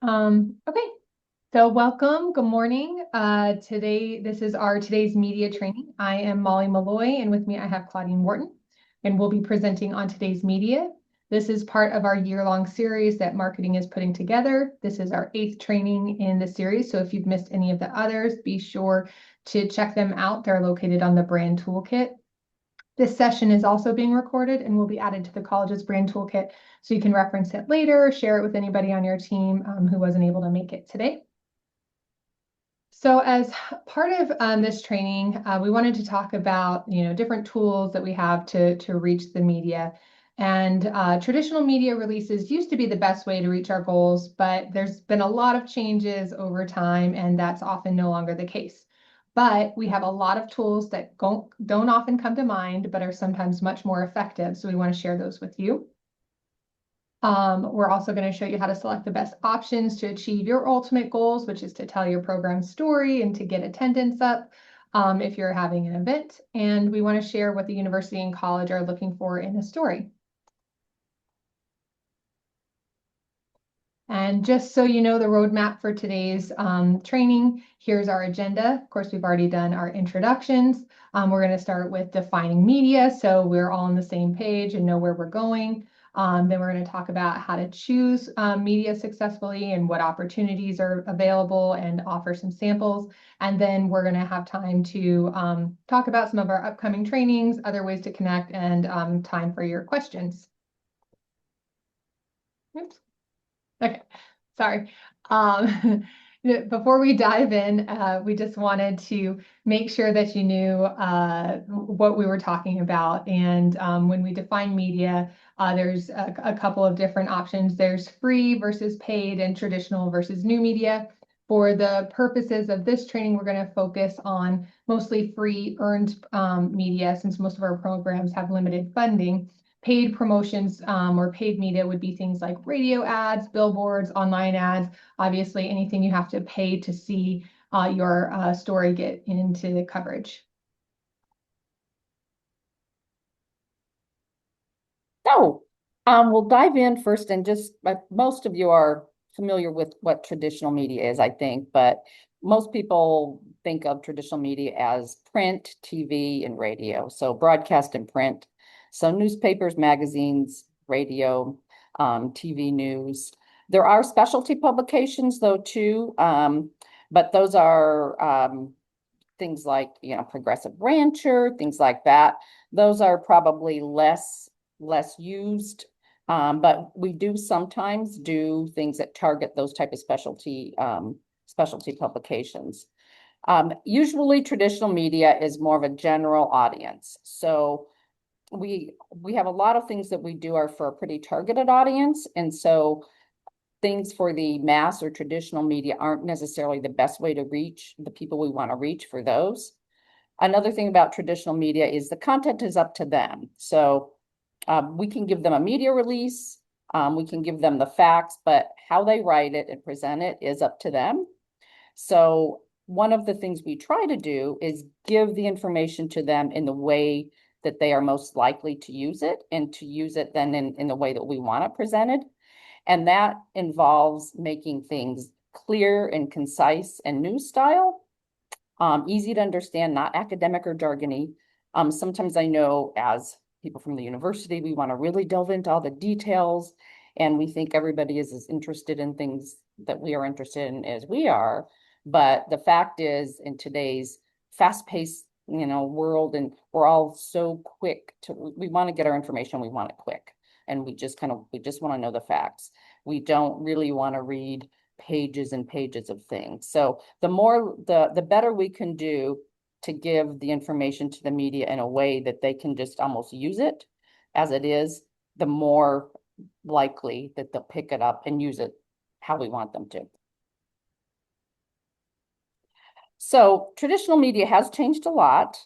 Okay, so welcome, good morning. This is our today's media training. I am Molly Malloy, and with me I have Claudine Wharton, and we'll be presenting on today's media. This is part of our year-long series that marketing is putting together. This is our 8th training in the series, so if you've missed any of the others, be sure to check them out. They're located on the brand toolkit. This session is also being recorded and will be added to the college's brand toolkit, so you can reference it later, share it with anybody on your team who wasn't able to make it today. So as part of this training, we wanted to talk about different tools that we have to reach the media. And traditional media releases used to be the best way to reach our goals, but there's been a lot of changes over time, and that's often no longer the case. But we have a lot of tools that don't often come to mind, but are sometimes much more effective. So we want to share those with you. We're also going to show you how to select the best options to achieve your ultimate goals, which is to tell your program story and to get attendance up if you're having an event. And we want to share what the university and college are looking for in a story. And just so you know the roadmap for today's training, here's our agenda. Of course, we've already done our introductions. We're going to start with defining media, so we're all on the same page and know where we're going. Then we're going to talk about how to choose media successfully and what opportunities are available and offer some samples. And then we're going to have time to talk about some of our upcoming trainings, other ways to connect, and time for your questions. Oops. Okay, sorry. Before we dive in, we just wanted to make sure that you knew what we were talking about. And when we define media, there's a couple of different options. There's free versus paid and traditional versus new media. For the purposes of this training, we're going to focus on mostly free earned media, since most of our programs have limited funding. Paid promotions or paid media would be things like radio ads, billboards, online ads, obviously anything you have to pay to see your story get into the coverage. So, we'll dive in first and just most of you are familiar with what traditional media is, I think, but most people think of traditional media as print, TV, and radio. So broadcast and print. So newspapers, magazines, radio, TV news. There are specialty publications though too, but those are things like, Progressive Rancher, things like that. Those are probably less used. But we do sometimes do things that target those type of specialty publications. Usually traditional media is more of a general audience. So we have a lot of things that we do are for a pretty targeted audience. And so things for the mass or traditional media aren't necessarily the best way to reach the people we want to reach for those. Another thing about traditional media is the content is up to them. So we can give them a media release, we can give them the facts, but how they write it and present it is up to them. So one of the things we try to do is give the information to them in the way that they are most likely to use it, and to use it then in the way that we want it presented. And that involves making things clear and concise and news style, easy to understand, not academic or jargony. Sometimes I know as people from the university, we want to really delve into all the details, and we think everybody is as interested in things that we are interested in as we are. But the fact is, in today's fast-paced, world, and we're all so quick we want to get our information, we want it quick. And we just want to know the facts. We don't really want to read pages and pages of things. So the better we can do to give the information to the media in a way that they can just almost use it as it is, the more likely that they'll pick it up and use it how we want them to. So traditional media has changed a lot,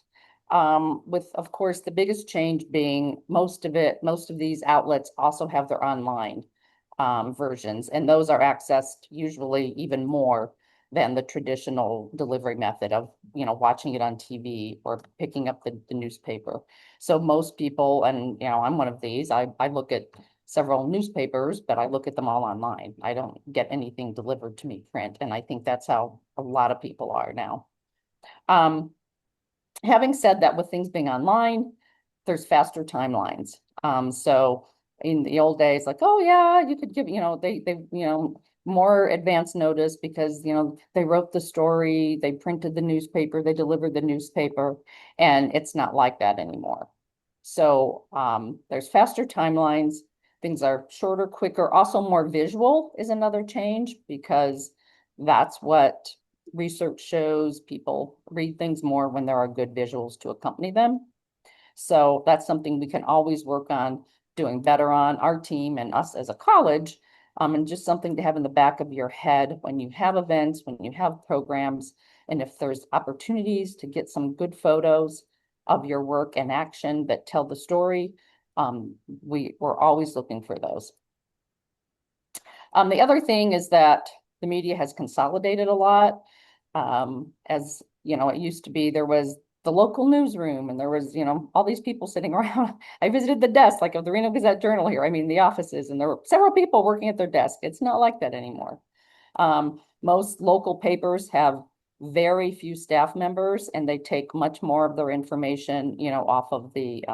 with, of course, the biggest change being most of these outlets also have their online versions, and those are accessed usually even more than the traditional delivery method of, watching it on TV or picking up the newspaper. So most people, and I'm one of these, I look at several newspapers, but I look at them all online. I don't get anything delivered to me print, and I think that's how a lot of people are now. Having said that, with things being online, there's faster timelines. So in the old days, like, oh yeah, you could give, more advance notice because, they wrote the story, they printed the newspaper, they delivered the newspaper, and it's not like that anymore. So there's faster timelines. Things are shorter, quicker. Also, more visual is another change because that's what research shows. People read things more when there are good visuals to accompany them. So that's something we can always work on doing better on our team and us as a college. And just something to have in the back of your head when you have events, when you have programs, and if there's opportunities to get some good photos of your work and action that tell the story, we're always looking for those. The other thing is that the media has consolidated a lot. As you know, it used to be there was the local newsroom and there was, all these people sitting around. I visited the desk like of the Reno Gazette Journal here. I mean, the offices, and there were several people working at their desk. It's not like that anymore. Most local papers have very few staff members, and they take much more of their information, off of the,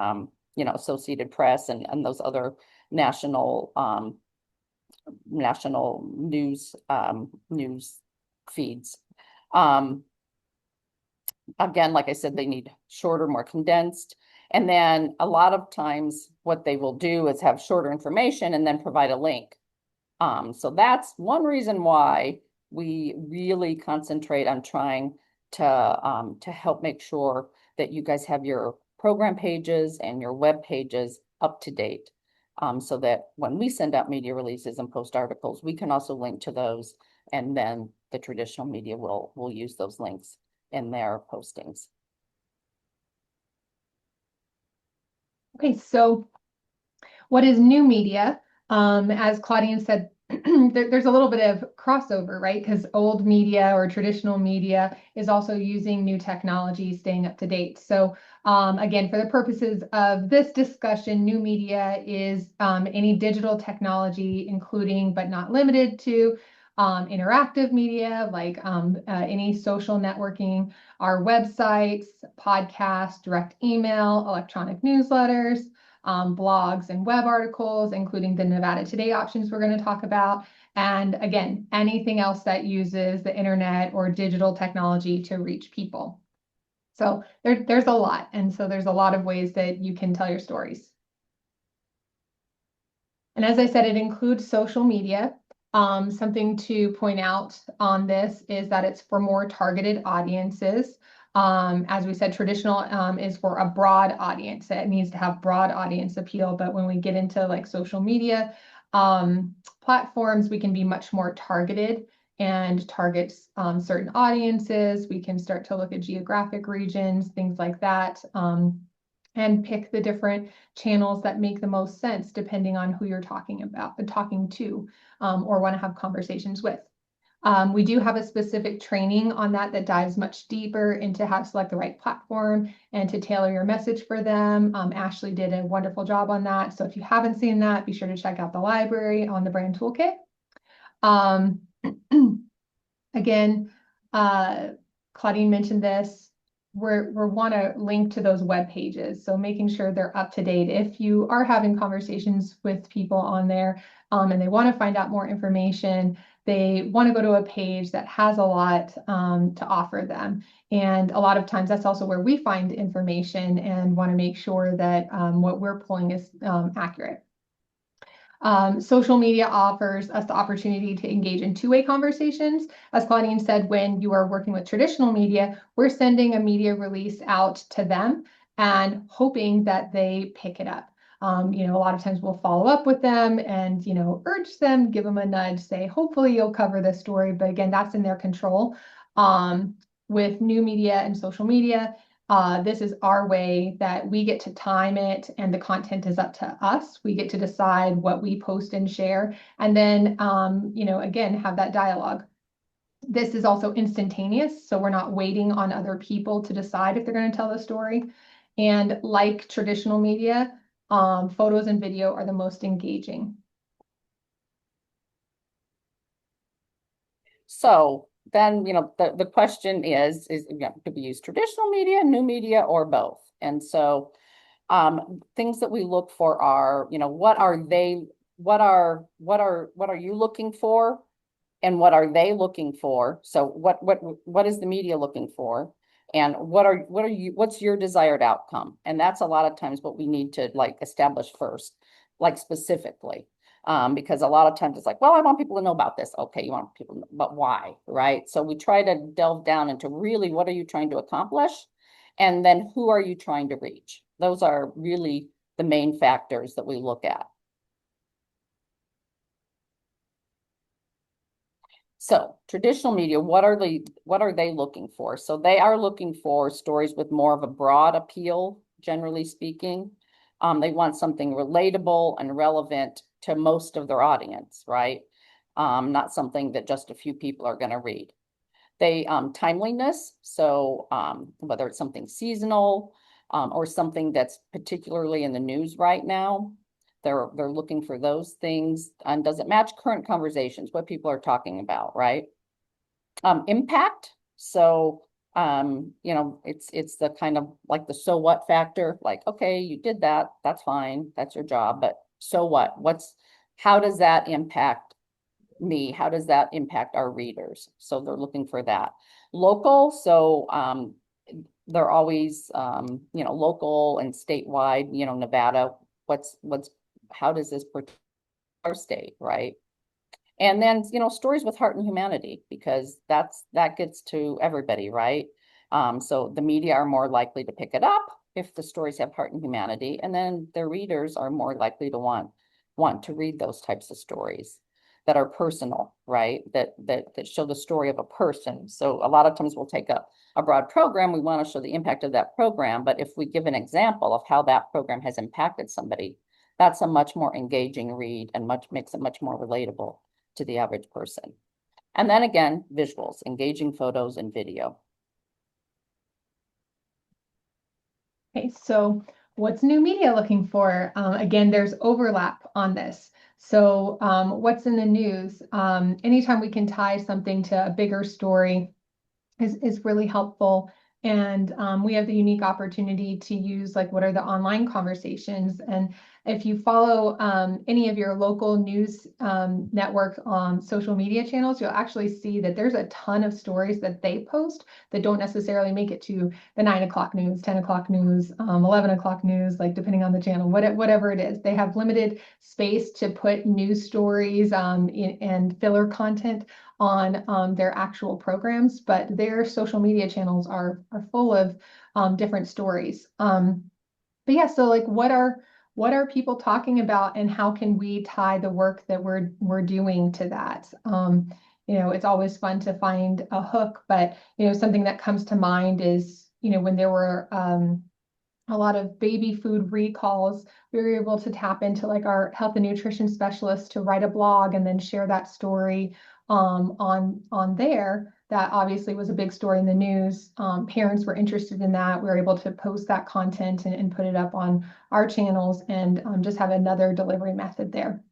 Associated Press and those other national news news feeds. Again, like I said, they need shorter, more condensed. And then a lot of times what they will do is have shorter information and then provide a link. So that's one reason why we really concentrate on trying to help make sure that you guys have your program pages and your web pages up to date. So that when we send out media releases and post articles, we can also link to those, and then the traditional media will use those links in their postings. Okay, so what is new media? As Claudine said, there's a little bit of crossover, right? Because old media or traditional media is also using new technology, staying up to date. So again, for the purposes of this discussion, new media is any digital technology, including but not limited to interactive media, like any social networking, our websites, podcasts, direct email, electronic newsletters, blogs and web articles, including the Nevada Today options we're going to talk about. And again, anything else that uses the internet or digital technology to reach people. So there's a lot. And so there's a lot of ways that you can tell your stories. And as I said, it includes social media. Something to point out on this is that it's for more targeted audiences. As we said, traditional is for a broad audience. It needs to have broad audience appeal. But when we get into like social media platforms, we can be much more targeted and target certain audiences. We can start to look at geographic regions, things like that. And pick the different channels that make the most sense depending on who you're talking to, or want to have conversations with. We do have a specific training on that dives much deeper into how to select the right platform and to tailor your message for them. Ashley did a wonderful job on that. So if you haven't seen that, be sure to check out the library on the brand toolkit. Again, Claudine mentioned this. We want to link to those web pages. So making sure they're up to date. If you are having conversations with people on there and they want to find out more information, they want to go to a page that has a lot to offer them. And a lot of times that's also where we find information and want to make sure that what we're pulling is accurate. Social media offers us the opportunity to engage in two-way conversations. As Claudine said, when you are working with traditional media, we're sending a media release out to them and hoping that they pick it up. A lot of times we'll follow up with them and, urge them, give them a nudge, say, hopefully you'll cover this story. But again, that's in their control. With new media and social media, this is our way that we get to time it, and the content is up to us. We get to decide what we post and share, and then, again, have that dialogue. This is also instantaneous, so we're not waiting on other people to decide if they're going to tell the story. And like traditional media, photos and video are the most engaging. So then, the question is, do we use traditional media, new media, or both? And so things that we look for are, what are you looking for? And what are they looking for? So what is the media looking for? And what's your desired outcome? And that's a lot of times what we need to like establish first, like specifically. Because a lot of times it's like, well, I want people to know about this. Okay, you want people to know, but why, right? So we try to delve down into really what are you trying to accomplish? And then who are you trying to reach? Those are really the main factors that we look at. So traditional media, what are they looking for? So they are looking for stories with more of a broad appeal, generally speaking. They want something relatable and relevant to most of their audience, right? Not something that just a few people are going to read. They timeliness, so whether it's something seasonal or something that's particularly in the news right now. They're looking for those things. And does it match current conversations, what people are talking about, right? Impact. So, it's the kind of like the so what factor, like, okay, you did that, that's fine, that's your job, but so what? How does that impact me? How does that impact our readers? So they're looking for that. Local, so they're always local and statewide, Nevada, how does this protect our state, right? And then, stories with heart and humanity, because that gets to everybody, right? So the media are more likely to pick it up if the stories have heart and humanity, and then their readers are more likely to want to read those types of stories that are personal, right? That show the story of a person. So a lot of times we'll take a broad program, we want to show the impact of that program, but if we give an example of how that program has impacted somebody, that's a much more engaging read and makes it much more relatable to the average person. And then again, visuals, engaging photos and video. Okay, so what's new media looking for? Again, there's overlap on this. So what's in the news? Anytime we can tie something to a bigger story is really helpful. And we have the unique opportunity to use like what are the online conversations. And if you follow any of your local news network social media channels, you'll actually see that there's a ton of stories that they post that don't necessarily make it to the 9 o'clock news, 10 o'clock news, 11 o'clock news, like depending on the channel, whatever it is. They have limited space to put news stories and filler content on their actual programs, but their social media channels are full of different stories. But yeah, so like what are people talking about and how can we tie the work that we're doing to that? It's always fun to find a hook, but something that comes to mind is, when there were a lot of baby food recalls, we were able to tap into like our health and nutrition specialist to write a blog and then share that story on there. That obviously was a big story in the news. Parents were interested in that. We were able to post that content and put it up on our channels and just have another delivery method there.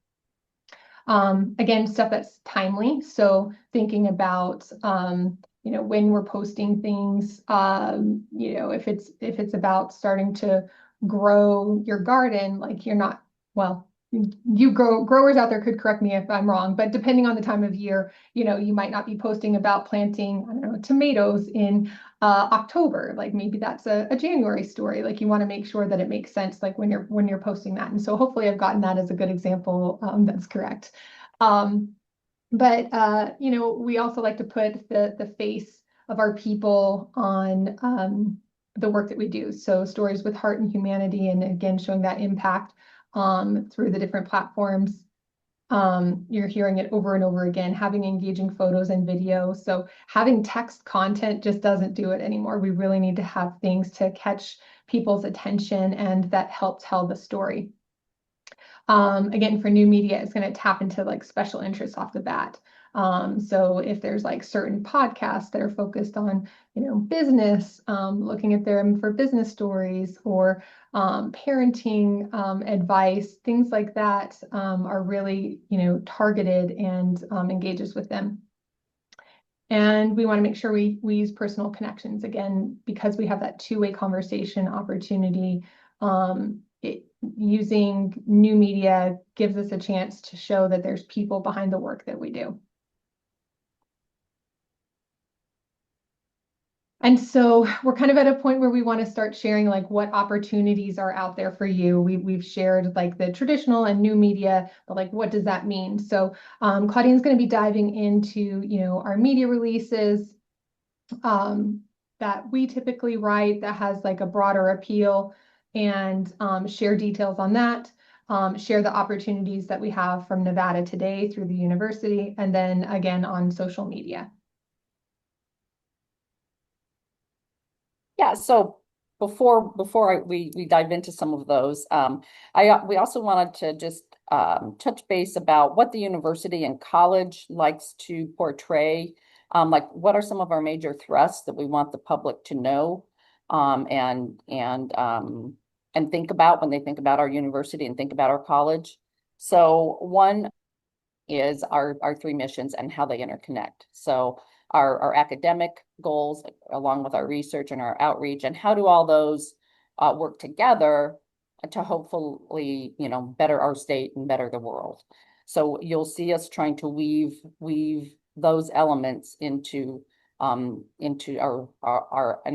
Again, stuff that's timely. So thinking about when we're posting things, if it's about starting to grow your garden, like you're not, well, growers out there could correct me if I'm wrong, but depending on the time of year, you might not be posting about planting, I don't know, tomatoes in October. Like maybe that's a January story. Like you want to make sure that it makes sense, like when you're posting that. And so hopefully I've gotten that as a good example. That's correct. But we also like to put the face of our people on the work that we do. So stories with heart and humanity, and again, showing that impact through the different platforms. You're hearing it over and over again, having engaging photos and video. So having text content just doesn't do it anymore. We really need to have things to catch people's attention and that help tell the story. Again, for new media, it's going to tap into like special interests off the bat. So if there's like certain podcasts that are focused on, business, looking at them for business stories or parenting advice, things like that are really, targeted and engages with them. And we want to make sure we use personal connections again, because we have that two-way conversation opportunity. Using new media gives us a chance to show that there's people behind the work that we do. And so we're kind of at a point where we want to start sharing like what opportunities are out there for you. We've shared like the traditional and new media, but like what does that mean? So Claudine's going to be diving into, our media releases that we typically write that has like a broader appeal, and share details on that. Share the opportunities that we have from Nevada Today through the university, and then again on social media. Yeah, so before we dive into some of those, we also wanted to just touch base about what the university and college likes to portray. Like what are some of our major thrusts that we want the public to know and think about when they think about our university and think about our college. So one is our three missions and how they interconnect. So our academic goals, along with our research and our outreach, and how do all those work together to hopefully, better our state and better the world. So you'll see us trying to weave those elements into an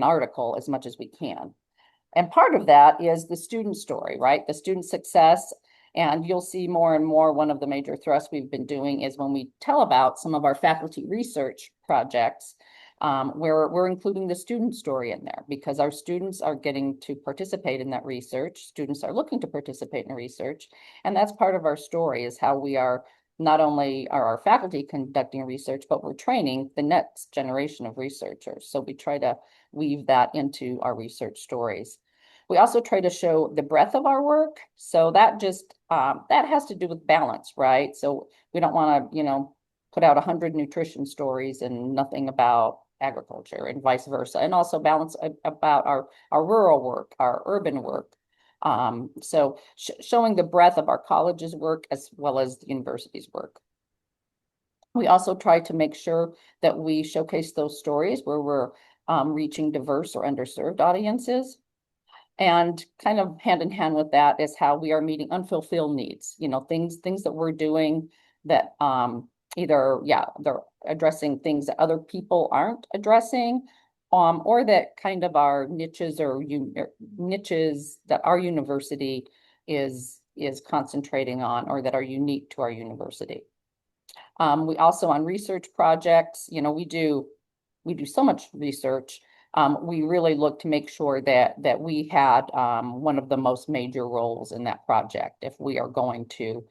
article as much as we can. And part of that is the student story, right? The student success. And you'll see more and more, one of the major thrusts we've been doing is when we tell about some of our faculty research projects, where we're including the student story in there, because our students are getting to participate in that research. Students are looking to participate in research. And that's part of our story, is how we are not only are our faculty conducting research, but we're training the next generation of researchers. So we try to weave that into our research stories. We also try to show the breadth of our work. So that just, that has to do with balance, right? So we don't want to, put out 100 nutrition stories and nothing about agriculture, and vice versa. And also balance about our rural work, our urban work. So showing the breadth of our college's work as well as the university's work. We also try to make sure that we showcase those stories where we're reaching diverse or underserved audiences. And kind of hand in hand with that is how we are meeting unfulfilled needs, things that we're doing that either, they're addressing things that other people aren't addressing, or that kind of are niches or niches that our university is concentrating on, or that are unique to our university. We also, on research projects, we do so much research. We really look to make sure that we had one of the most major roles in that project if we are going to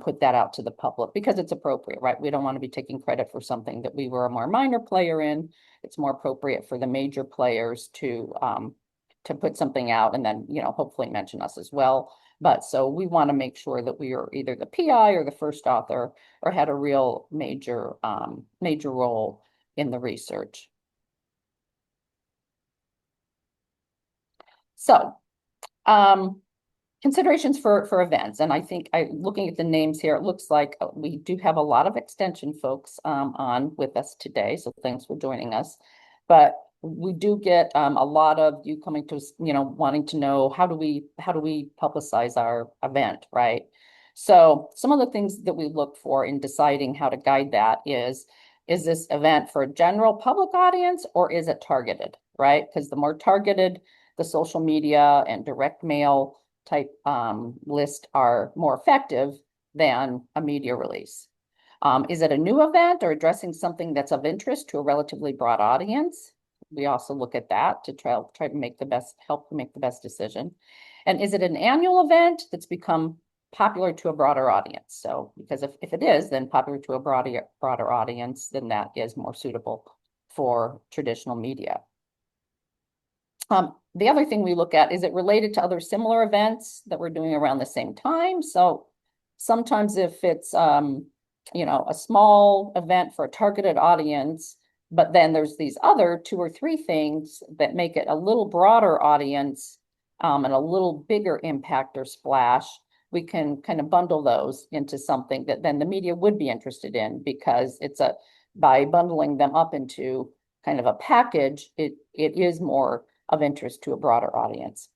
put that out to the public, because it's appropriate, right? We don't want to be taking credit for something that we were a more minor player in. It's more appropriate for the major players to put something out and then, hopefully mention us as well. But so we want to make sure that we are either the PI or the first author, or had a real major role in the research. So, considerations for events. And I think looking at the names here, it looks like we do have a lot of extension folks on with us today. So thanks for joining us. But we do get a lot of you coming to us, wanting to know how do we publicize our event, right? So some of the things that we look for in deciding how to guide that is this event for a general public audience, or is it targeted, right? Because the more targeted the social media and direct mail type list are, more effective than a media release. Is it a new event or addressing something that's of interest to a relatively broad audience? We also look at that to try to make help make the best decision. And is it an annual event that's become popular to a broader audience? So, because if it is, then popular to a broader audience, then that is more suitable for traditional media. The other thing we look at, is it related to other similar events that we're doing around the same time? So sometimes if it's, you know, a small event for a targeted audience, but then there's these other 2 or 3 things that make it a little broader audience, and a little bigger impact or splash, we can kind of bundle those into something that then the media would be interested in, because by bundling them up into kind of a package, it is more of interest to a broader audience.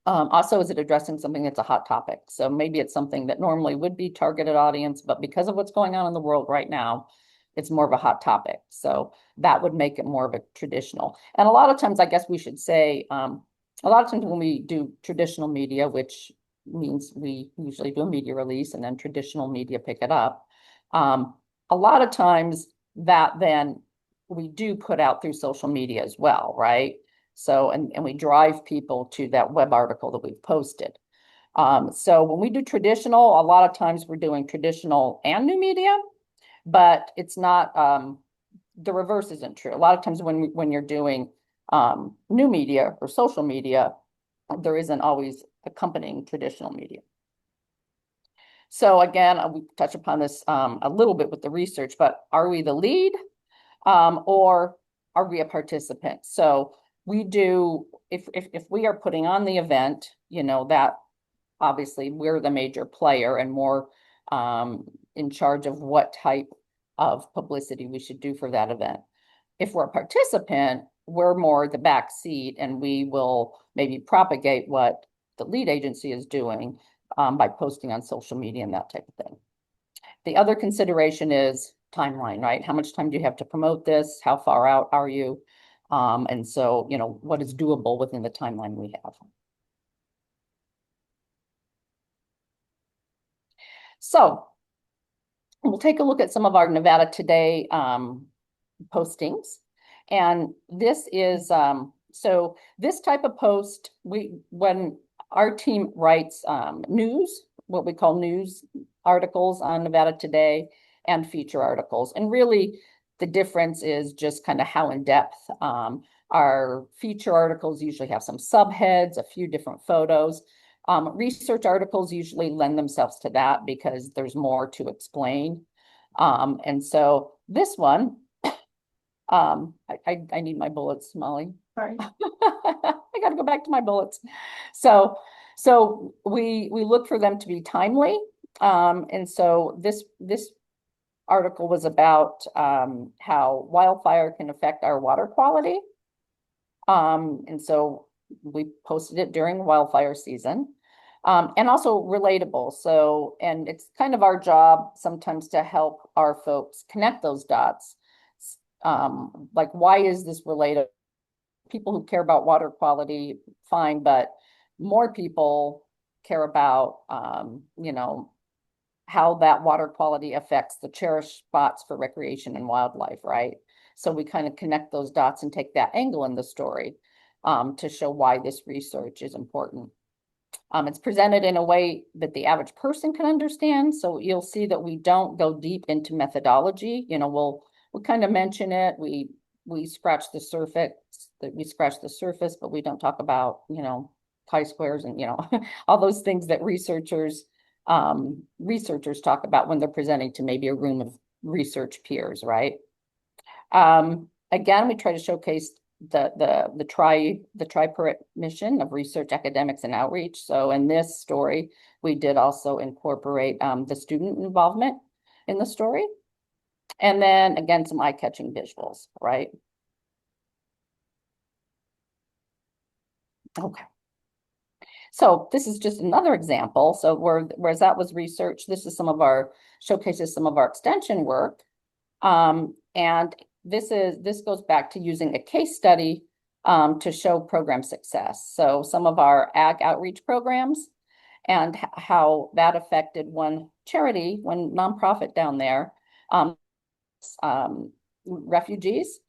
Also, is it addressing something that's a hot topic? So maybe it's something that normally would be targeted audience, but because of what's going on in the world right now, it's more of a hot topic. So that would make it more of a traditional. And a lot of times, I guess we should say, a lot of times when we do traditional media, which means we usually do a media release and then traditional media pick it up. A lot of times that then we do put out through social media as well, right? So, and we drive people to that web article that we've posted. So when we do traditional, a lot of times we're doing traditional and new media, but it's not, the reverse isn't true. A lot of times when you're doing new media or social media, there isn't always accompanying traditional media. So again, we touch upon this a little bit with the research, but are we the lead, or are we a participant? So we do, if we are putting on the event, you know, that obviously we're the major player and more in charge of what type of publicity we should do for that event. If we're a participant, we're more the back seat, and we will maybe propagate what the lead agency is doing by posting on social media and that type of thing. The other consideration is timeline, right? How much time do you have to promote this? How far out are you? And so, you know, what is doable within the timeline we have? So we'll take a look at some of our Nevada Today postings. And this is, so this type of post, when our team writes news, what we call news articles on Nevada Today and feature articles. And really the difference is just kind of how in depth. Our feature articles usually have some subheads, a few different photos. Research articles usually lend themselves to that because there's more to explain. And so this one, I need my bullets, Molly. Sorry. I got to go back to my bullets. So we look for them to be timely. And so this article was about how wildfire can affect our water quality. And so we posted it during wildfire season. And also relatable. So, and it's kind of our job sometimes to help our folks connect those dots. Like, why is this related? People who care about water quality, fine, but more people care about, you know, how that water quality affects the cherished spots for recreation and wildlife, right? So we kind of connect those dots and take that angle in the story to show why this research is important. It's presented in a way that the average person can understand. So you'll see that we don't go deep into methodology. You know, we'll kind of mention it. We scratch the surface, but we don't talk about, you know, chi-squares and, you know, all those things that researchers talk about when they're presenting to maybe a room of research peers, right? Again, we try to showcase the tripartite mission of research, academics, and outreach. So in this story, we did also incorporate the student involvement in the story. And then again, some eye-catching visuals, right? Okay. So this is just another example. So whereas that was research, this is showcases some of our extension work. And this goes back to using a case study to show program success. So some of our ag outreach programs and how that affected one nonprofit down there, refugees,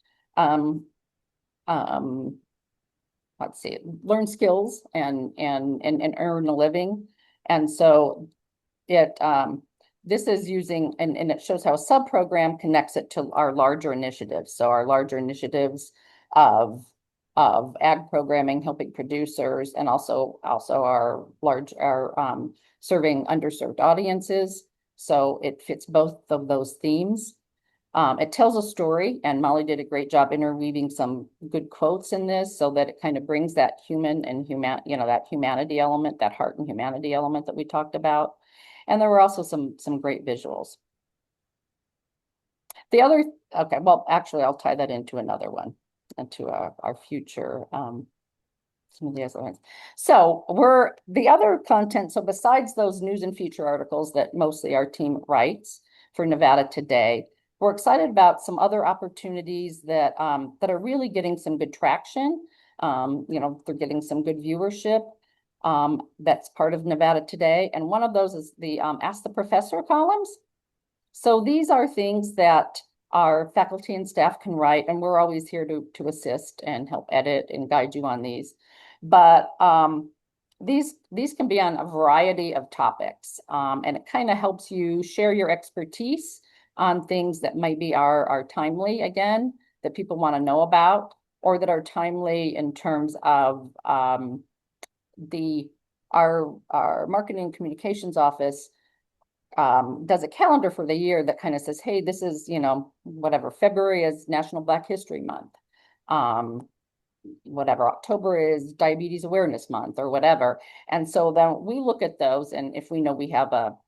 let's see, learn skills and earn a living. And so this is using, and it shows how a sub-program connects it to our larger initiatives. So our larger initiatives of of ag programming, helping producers, and also our serving underserved audiences. So it fits both of those themes. It tells a story, and Molly did a great job interweaving some good quotes in this so that it kind of brings that that humanity element, that heart and humanity element that we talked about. And there were also some great visuals. Okay, well, actually, I'll tie that into another one, into our future some of the other ones. So the other content, so besides those news and feature articles that mostly our team writes for Nevada Today, we're excited about some other opportunities that are really getting some good traction. They're getting some good viewership. That's part of Nevada Today. And one of those is the Ask the Professor columns. So these are things that our faculty and staff can write, and we're always here to assist and help edit and guide you on these. But these can be on a variety of topics, and it kind of helps you share your expertise on things that maybe are timely, again, that people want to know about, or that are timely in terms of our marketing and communications office does a calendar for the year that kind of says, hey, this is, whatever, February is National Black History Month. Whatever, October is Diabetes Awareness Month or whatever. And so then we look at those, and if we know we have an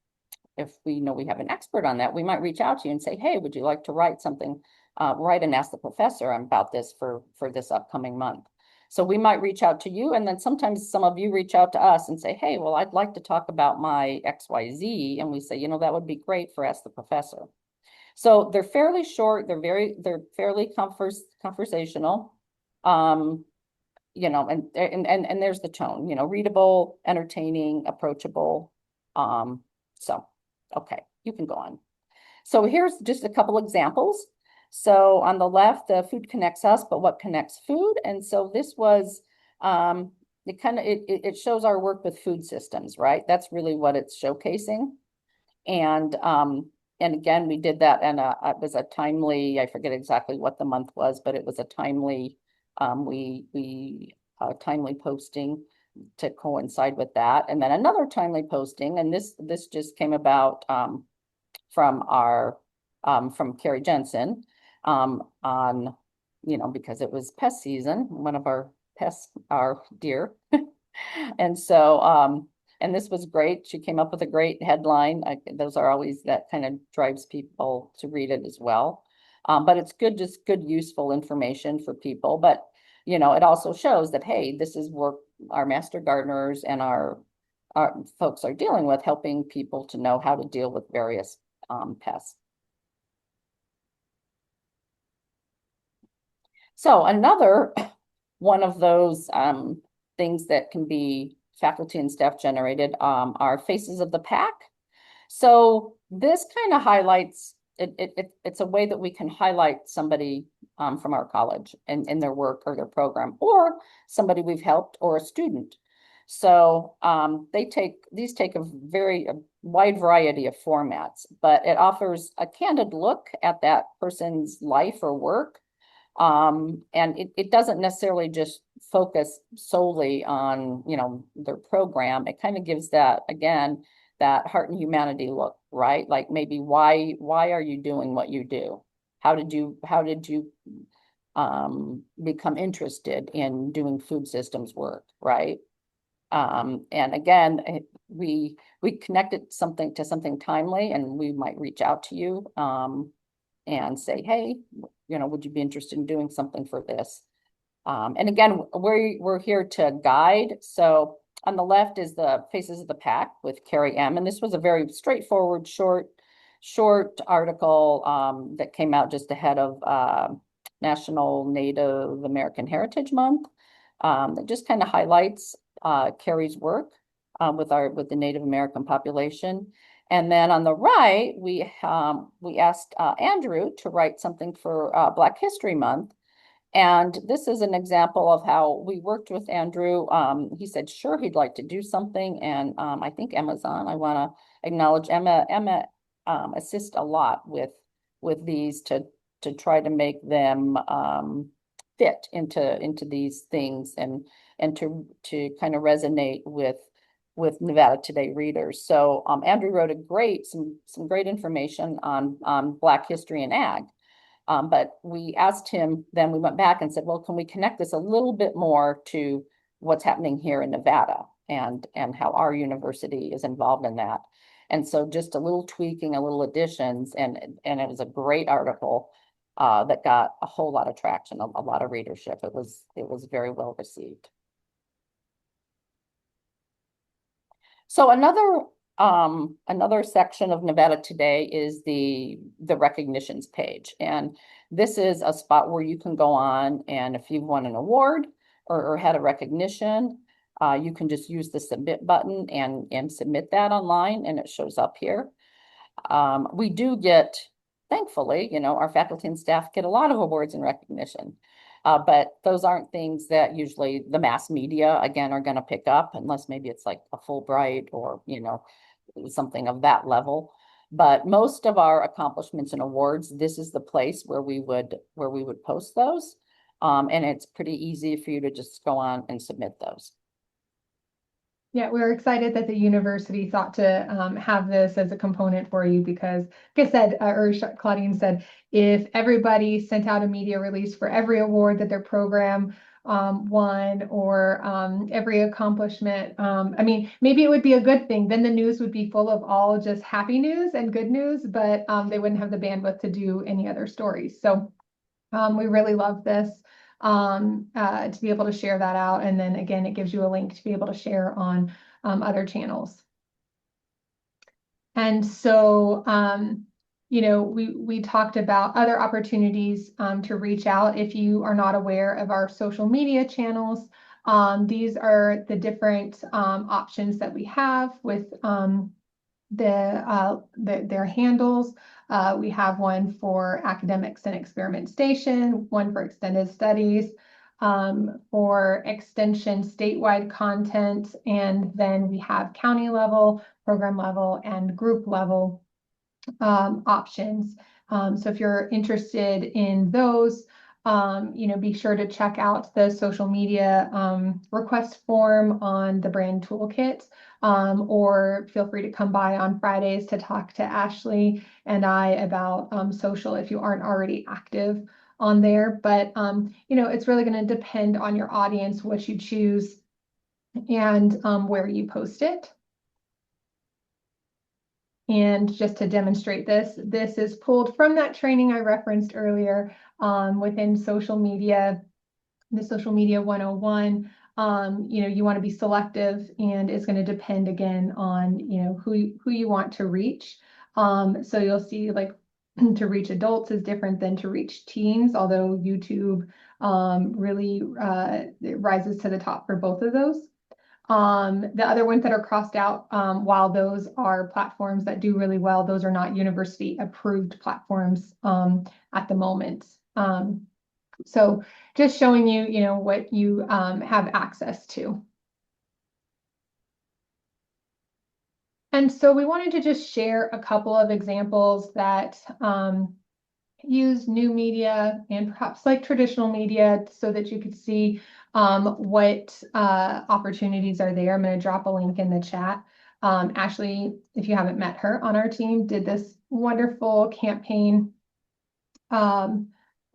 expert on that, we might reach out to you and say, hey, would you like to write something, write and Ask the Professor about this for this upcoming month. So we might reach out to you, and then sometimes some of you reach out to us and say, hey, well, I'd like to talk about my XYZ. And we say, that would be great for Ask the Professor. So they're fairly short, they're fairly conversational. And there's the tone, readable, entertaining, approachable. So, okay, you can go on. So here's just a couple examples. So on the left, food connects us, but what connects food? And so this was, it shows our work with food systems, right? That's really what it's showcasing. And again, we did that, and it was a timely, I forget exactly what the month was, but it was a timely, timely posting to coincide with that. And then another timely posting, and this just came about from Carrie Jensen on, because it was pest season, one of our pests, our deer. And so, and this was great. She came up with a great headline. Those are always, that kind of drives people to read it as well. But it's good, just good, useful information for people. But, it also shows that, hey, this is work our master gardeners and our folks are dealing with, helping people to know how to deal with various pests. So another one of those things that can be faculty and staff generated are Faces of the Pack. So this kind of highlights, it's a way that we can highlight somebody from our college and in their work or their program, or somebody we've helped, or a student. So these take a wide variety of formats, but it offers a candid look at that person's life or work. And it doesn't necessarily just focus solely on, their program. It kind of gives that, again, that heart and humanity look, right? Like maybe why are you doing what you do? How did you become interested in doing food systems work, right? And again, we connected something to something timely, and we might reach out to you and say, hey, would you be interested in doing something for this? And again, we're here to guide. So on the left is the Faces of the Pack with Carrie M. And this was a very straightforward, short article that came out just ahead of National Native American Heritage Month. That just kind of highlights Carrie's work with the Native American population. And then on the right, we asked Andrew to write something for Black History Month. And this is an example of how we worked with Andrew. He said, sure, he'd like to do something. And I think Emma's on. I want to acknowledge Emma. Emma assists a lot with these to try to make them fit into these things and to kind of resonate with Nevada Today readers. So Andrew wrote some great information on Black history and ag. But we asked him, then we went back and said, well, can we connect this a little bit more to what's happening here in Nevada and how our university is involved in that? And so just a little tweaking, a little additions, and it was a great article that got a whole lot of traction, a lot of readership. It was very well received. So another section of Nevada Today is the recognitions page. And this is a spot where you can go on, and if you've won an award or had a recognition, you can just use the submit button and submit that online, and it shows up here. We do get, thankfully, our faculty and staff get a lot of awards and recognition. But those aren't things that usually the mass media, again, are going to pick up, unless maybe it's like a Fulbright or, something of that level. But most of our accomplishments and awards, this is the place where we would post those. And it's pretty easy for you to just go on and submit those. Yeah, we're excited that the university thought to have this as a component for you because, like I said, or Claudine said, if everybody sent out a media release for every award that their program won or every accomplishment, I mean, maybe it would be a good thing. Then the news would be full of all just happy news and good news, but they wouldn't have the bandwidth to do any other stories. So we really love this. To be able to share that out. And then again, it gives you a link to be able to share on other channels. And so, we talked about other opportunities to reach out. If you are not aware of our social media channels, these are the different options that we have with their handles. We have one for academics and experiment station, one for extended studies, for extension statewide content, and then we have county level, program level, and group level options. So if you're interested in those, be sure to check out the social media request form on the brand toolkit, or feel free to come by on Fridays to talk to Ashley and I about social if you aren't already active on there. But, it's really going to depend on your audience, what you choose and where you post it. And just to demonstrate this is pulled from that training I referenced earlier within social media, the social media 101. You want to be selective, and it's going to depend again on, who you want to reach. So you'll see like to reach adults is different than to reach teens, although YouTube really rises to the top for both of those. The other ones that are crossed out, while those are platforms that do really well, those are not university approved platforms at the moment. So just showing you, what you have access to. And so we wanted to just share a couple of examples that use new media and perhaps like traditional media so that you could see what opportunities are there. I'm going to drop a link in the chat. Ashley, if you haven't met her on our team, did this wonderful campaign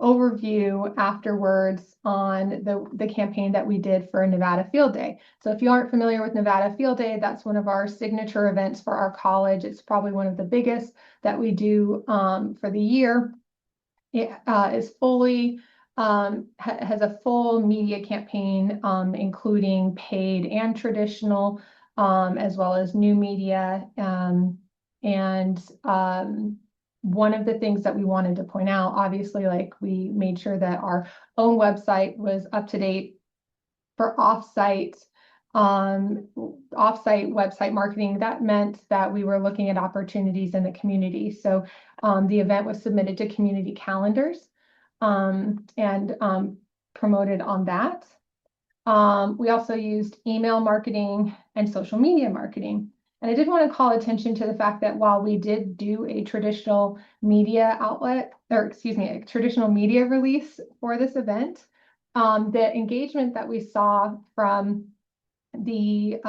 overview afterwards on the campaign that we did for Nevada Field Day. So if you aren't familiar with Nevada Field Day, that's one of our signature events for our college. It's probably one of the biggest that we do for the year. It is fully has a full media campaign, including paid and traditional, as well as new media. One of the things that we wanted to point out, obviously, like we made sure that our own website was up to date for offsite website marketing. That meant that we were looking at opportunities in the community. So the event was submitted to community calendars and promoted on that. We also used email marketing and social media marketing. And I did want to call attention to the fact that while we did do a traditional media outlet, or excuse me, a traditional media release for this event, the engagement that we saw from the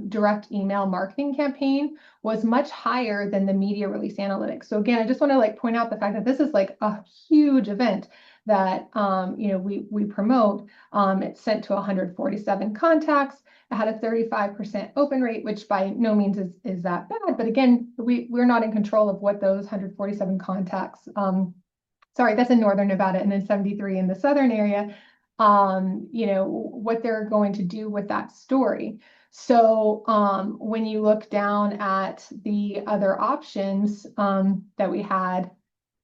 direct email marketing campaign was much higher than the media release analytics. So again, I just want to like point out the fact that this is like a huge event that we promote. It's sent to 147 contacts. It had a 35% open rate, which by no means is that bad. But again, we're not in control of what those 147 contacts, sorry, that's in Northern Nevada, and then 73 in the Southern area, what they're going to do with that story. So when you look down at the other options that we had,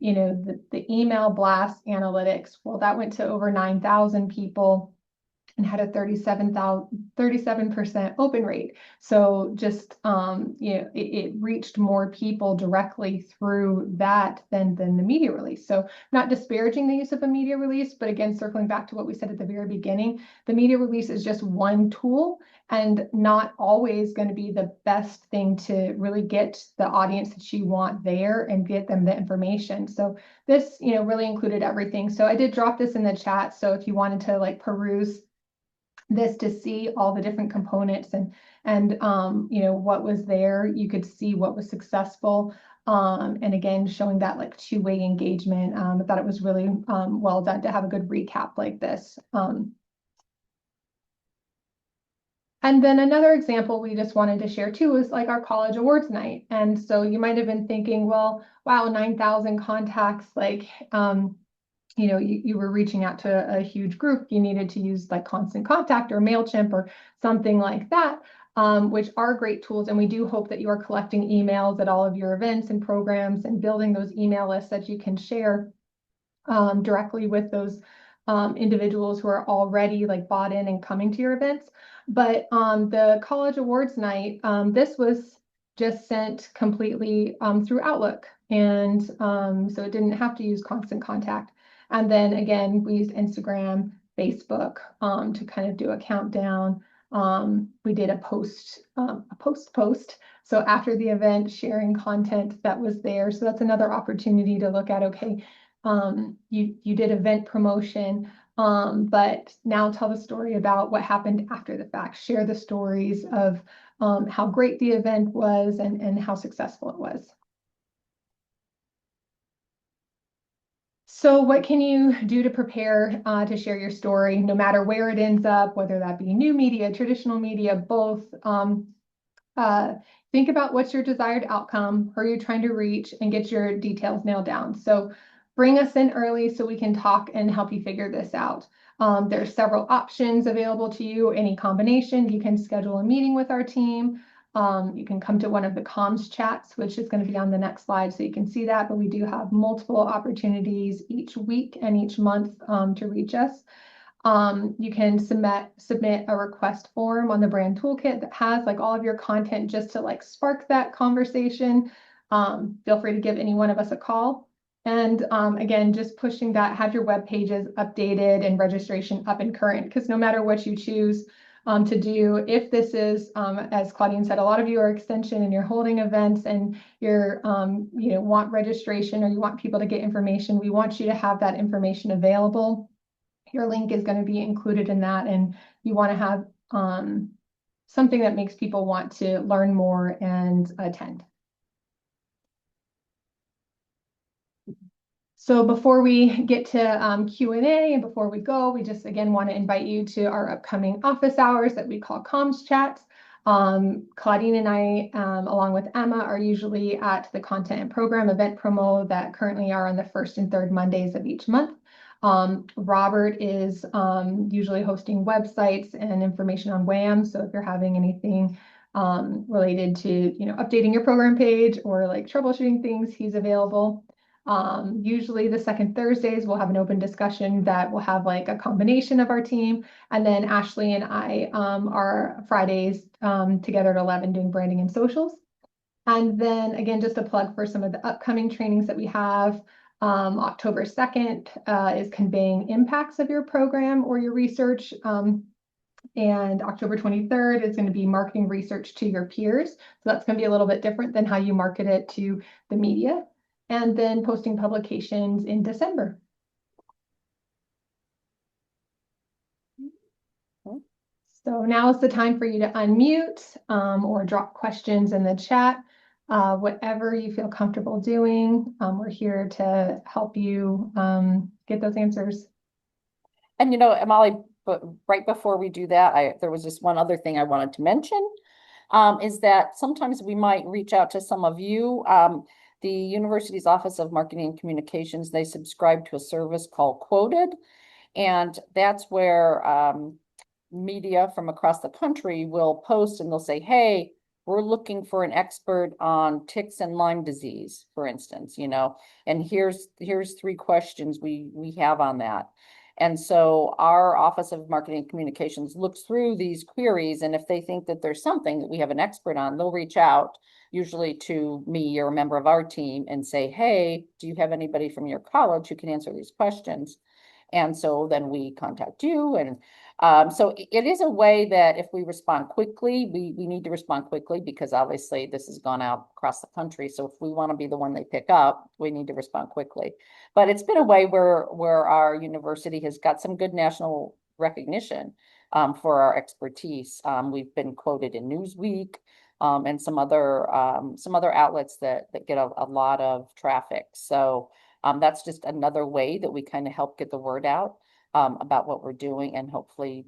the email blast analytics, well, that went to over 9,000 people and had a 37% open rate. So just, it reached more people directly through that than the media release. So not disparaging the use of a media release, but again, circling back to what we said at the very beginning, the media release is just one tool and not always going to be the best thing to really get the audience that you want there and get them the information. So this, really included everything. So I did drop this in the chat. So if you wanted to like peruse this to see all the different components and what was there, you could see what was successful. And again, showing that like two-way engagement. I thought it was really well done to have a good recap like this. And then another example we just wanted to share too is like our college awards night. And so you might have been thinking, well, wow, 9,000 contacts, like, you were reaching out to a huge group, you needed to use like Constant Contact or MailChimp or something like that, which are great tools. And we do hope that you are collecting emails at all of your events and programs and building those email lists that you can share directly with those individuals who are already like bought in and coming to your events. But the college awards night, this was just sent completely through Outlook. And so it didn't have to use Constant Contact. And then again, we used Instagram, Facebook to kind of do a countdown. We did a post. So after the event, sharing content that was there. So that's another opportunity to look at, okay, you did event promotion, but now tell the story about what happened after the fact. Share the stories of how great the event was and how successful it was. So what can you do to prepare to share your story, no matter where it ends up, whether that be new media, traditional media, both? Think about what's your desired outcome, who are you trying to reach, and get your details nailed down. So bring us in early so we can talk and help you figure this out. There's several options available to you, any combination. You can schedule a meeting with our team. You can come to one of the comms chats, which is going to be on the next slide so you can see that, but we do have multiple opportunities each week and each month to reach us. You can submit a request form on the brand toolkit that has like all of your content just to like spark that conversation. Feel free to give any one of us a call. And again, just pushing that, have your web pages updated and registration up and current, because no matter what you choose to do, if this is, as Claudine said, a lot of you are extension and you're holding events and you're, want registration or you want people to get information, we want you to have that information available. Your link is going to be included in that, and you want to have something that makes people want to learn more and attend. So before we get to Q&A and before we go, we just again want to invite you to our upcoming office hours that we call comms chats. Claudine and I, along with Emma, are usually at the content and program event promo that currently are on the first and third Mondays of each month. Robert is usually hosting websites and information on WAM. So if you're having anything related to, updating your program page or like troubleshooting things, he's available. Usually the second Thursdays, we'll have an open discussion that will have like a combination of our team. And then Ashley and I are Fridays together at 11 doing branding and socials. And then again, just a plug for some of the upcoming trainings that we have. October 2nd is conveying impacts of your program or your research. And October 23rd is going to be marketing research to your peers. So that's going to be a little bit different than how you market it to the media. And then posting publications in December. So now is the time for you to unmute or drop questions in the chat. Whatever you feel comfortable doing, we're here to help you get those answers. And Molly, but right before we do that, there was just one other thing I wanted to mention, is that sometimes we might reach out to some of you. The university's Office of Marketing and Communications, they subscribe to a service called Quoted, and that's where media from across the country will post and they'll say, hey, we're looking for an expert on ticks and Lyme disease, for instance, and here's 3 questions we have on that. And so our Office of Marketing and Communications looks through these queries, and if they think that there's something that we have an expert on, they'll reach out usually to me or a member of our team and say, hey, do you have anybody from your college who can answer these questions? And so then we contact you. And so it is a way that if we respond quickly, we need to respond quickly because obviously this has gone out across the country. So if we want to be the one they pick up, we need to respond quickly. But it's been a way where our university has got some good national recognition for our expertise. We've been quoted in Newsweek and some other outlets that get a lot of traffic. So that's just another way that we kind of help get the word out about what we're doing and hopefully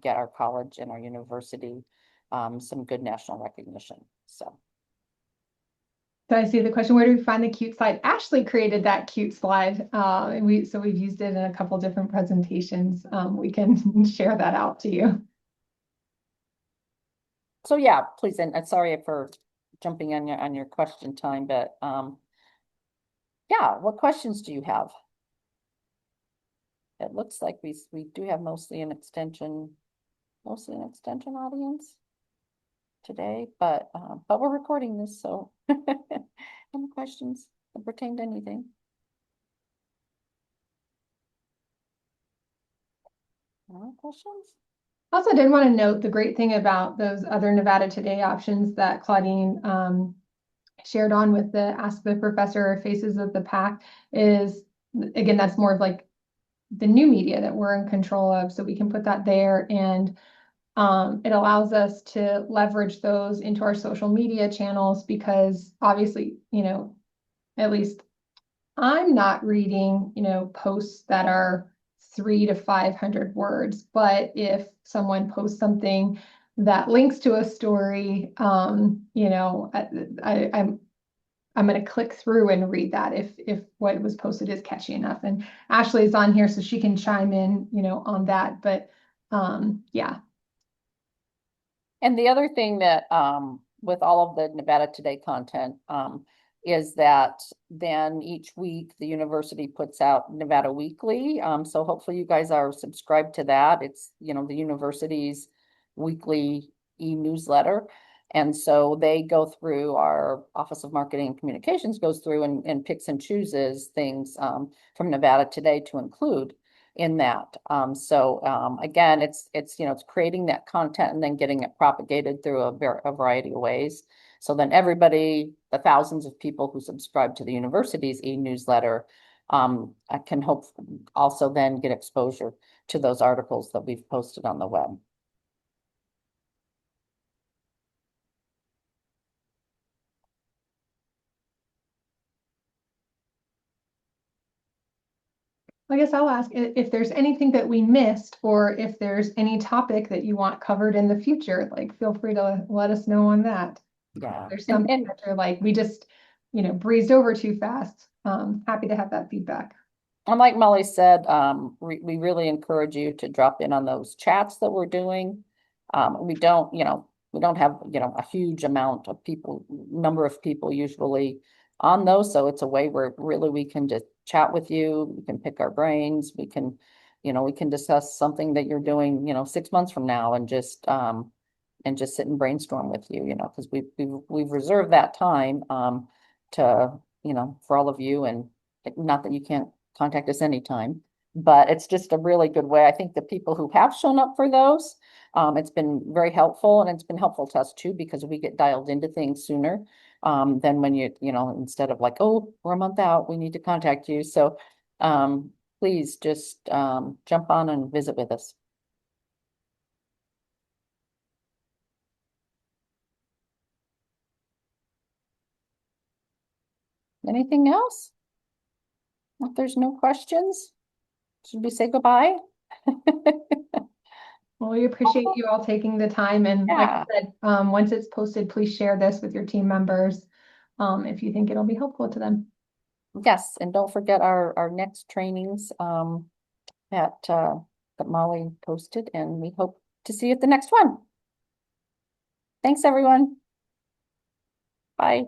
get our college and our university some good national recognition. So I see the question, where do we find the cute slide? Ashley created that cute slide. So we've used it in a couple different presentations. We can share that out to you. So yeah, please, and sorry for jumping on your question time, but yeah, what questions do you have? It looks like we do have mostly an extension audience today, but we're recording this, so any questions that pertain to anything? No questions? Also did want to note the great thing about those other Nevada Today options that Claudine shared on with the Ask the Professor or Faces of the Pack is, again, that's more of like the new media that we're in control of. So we can put that there, and it allows us to leverage those into our social media channels because obviously, at least I'm not reading, posts that are 300 to 500 words, but if someone posts something that links to a story, I'm going to click through and read that if what was posted is catchy enough. And Ashley is on here, so she can chime in, on that. But yeah. And the other thing that with all of the Nevada Today content is that then each week the university puts out Nevada Weekly. So hopefully you guys are subscribed to that. It's, the university's weekly e-newsletter. And so they go through, our Office of Marketing and Communications goes through and picks and chooses things from Nevada Today to include in that. Again, it's creating that content and then getting it propagated through a variety of ways. So then everybody, the thousands of people who subscribe to the university's e-newsletter can hope also then get exposure to those articles that we've posted on the web. I guess I'll ask if there's anything that we missed or if there's any topic that you want covered in the future, like feel free to let us know on that. Yeah. If there's something that you're like, we just, breezed over too fast. Happy to have that feedback. And like Molly said, we really encourage you to drop in on those chats that we're doing. We don't have, a huge amount of number of people usually on those. So it's a way where really we can just chat with you. We can pick our brains. We can discuss something that you're doing, 6 months from now and just sit and brainstorm with you, because we've reserved that time to, for all of you, and not that you can't contact us anytime, but it's just a really good way. I think the people who have shown up for those, it's been very helpful, and it's been helpful to us too, because we get dialed into things sooner than when instead of like, oh, we're a month out, we need to contact you. So please just jump on and visit with us. anything else? If there's no questions, should we say goodbye? Well, we appreciate you all taking the time, and like I Yeah. said, once it's posted, please share this with your team members, if you think it'll be helpful to them. Yes, and don't forget our next trainings that Molly posted, and we hope to see you at the next one. Thanks, everyone. Bye.